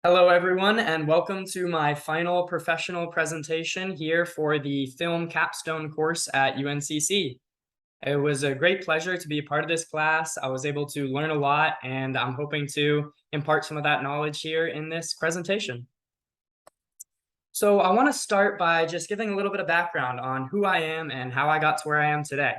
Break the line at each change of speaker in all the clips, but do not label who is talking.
Hello, everyone, and welcome to my final professional presentation here for the Film Capstone course at UNCC. It was a great pleasure to be a part of this class. I was able to learn a lot, and I'm hoping to impart some of that knowledge here in this presentation. So I want to start by just giving a little bit of background on who I am and how I got to where I am today.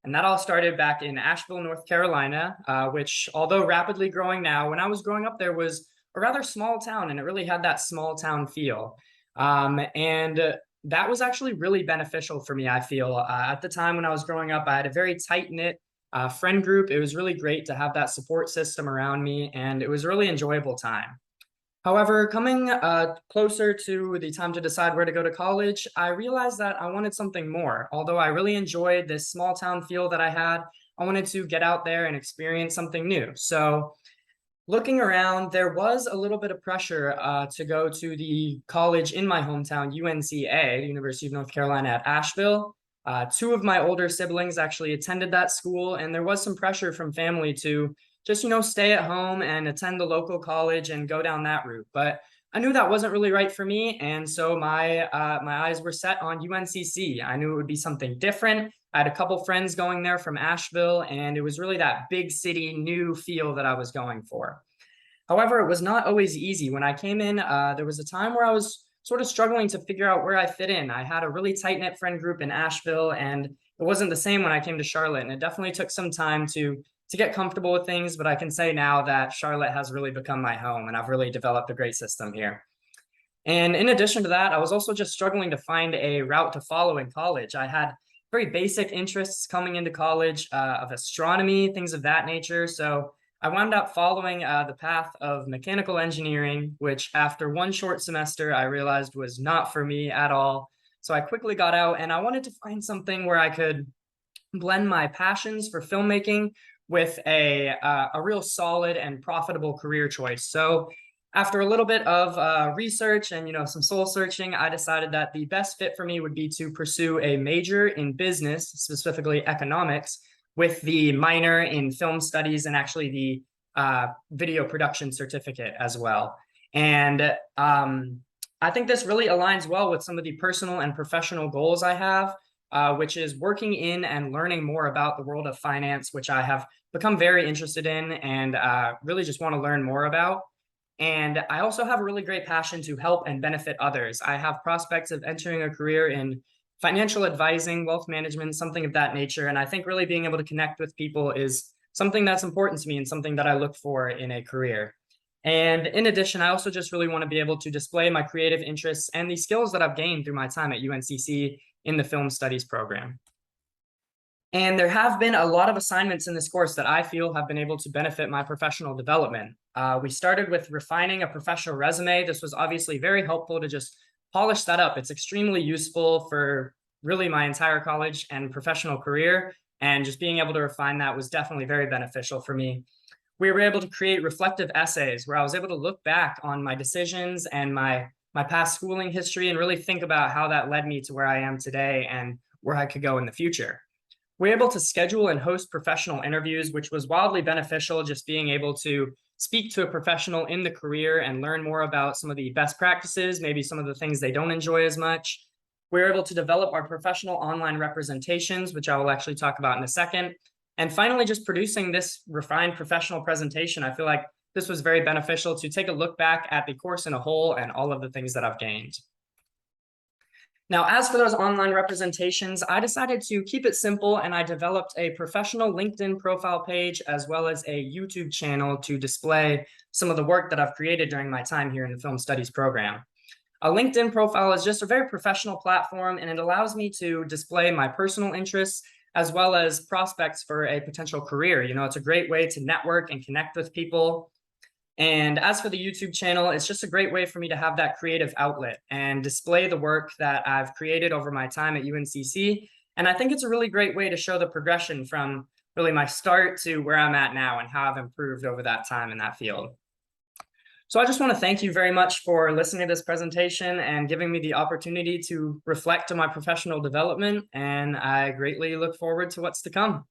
And that all started back in Asheville, North Carolina, which, although rapidly growing now, when I was growing up, there was a rather small town, and it really had that small town feel. That was actually really beneficial for me, I feel. At the time when I was growing up, I had a very tight-knit friend group. It was really great to have that support system around me, and it was a really enjoyable time. However, coming closer to the time to decide where to go to college, I realized that I wanted something more. Although I really enjoyed this small town feel that I had, I wanted to get out there and experience something new. So looking around, there was a little bit of pressure to go to the college in my hometown, UNCA, University of North Carolina at Asheville. Two of my older siblings actually attended that school, and there was some pressure from family to just, stay at home and attend the local college and go down that route. But I knew that wasn't really right for me, and so my eyes were set on UNCC. I knew it would be something different. I had a couple friends going there from Asheville, and it was really that big city new feel that I was going for. However, it was not always easy. When I came in, there was a time where I was sort of struggling to figure out where I fit in. I had a really tight-knit friend group in Asheville, and it wasn't the same when I came to Charlotte, and it definitely took some time to get comfortable with things, but I can say now that Charlotte has really become my home, and I've really developed a great system here. And in addition to that, I was also just struggling to find a route to follow in college. I had very basic interests coming into college of astronomy, things of that nature. So I wound up following the path of mechanical engineering, which after one short semester, I realized was not for me at all. So I quickly got out, and I wanted to find something where I could blend my passions for filmmaking with a real solid and profitable career choice. So after a little bit of research and some soul searching, I decided that the best fit for me would be to pursue a major in business, specifically economics, with the minor in film studies and actually the video production certificate as well. And I think this really aligns well with some of the personal and professional goals I have, which is working in and learning more about the world of finance, which I have become very interested in and really just want to learn more about. And I also have a really great passion to help and benefit others. I have prospects of entering a career in financial advising, wealth management, something of that nature. And I think really being able to connect with people is something that's important to me and something that I look for in a career. And in addition, I also just really want to be able to display my creative interests and the skills that I've gained through my time at UNCC in the film studies program. And there have been a lot of assignments in this course that I feel have been able to benefit my professional development. We started with refining a professional resume. This was obviously very helpful to just polish that up. It's extremely useful for really my entire college and professional career. And just being able to refine that was definitely very beneficial for me. We were able to create reflective essays where I was able to look back on my decisions and my past schooling history and really think about how that led me to where I am today and where I could go in the future. We're able to schedule and host professional interviews, which was wildly beneficial, just being able to speak to a professional in the career and learn more about some of the best practices, maybe some of the things they don't enjoy as much. We're able to develop our professional online representations, which I will actually talk about in a second. And finally, just producing this refined professional presentation, I feel like this was very beneficial to take a look back at the course in a whole and all of the things that I've gained. Now, as for those online representations, I decided to keep it simple, and I developed a professional LinkedIn profile page as well as a YouTube channel to display some of the work that I've created during my time here in the film studies program. A LinkedIn profile is just a very professional platform, and it allows me to display my personal interests as well as prospects for a potential career. It's a great way to network and connect with people. And as for the YouTube channel, it's just a great way for me to have that creative outlet and display the work that I've created over my time at UNCC. And I think it's a really great way to show the progression from really my start to where I'm at now and how I've improved over that time in that field. So I just want to thank you very much for listening to this presentation and giving me the opportunity to reflect on my professional development. And I greatly look forward to what's to come.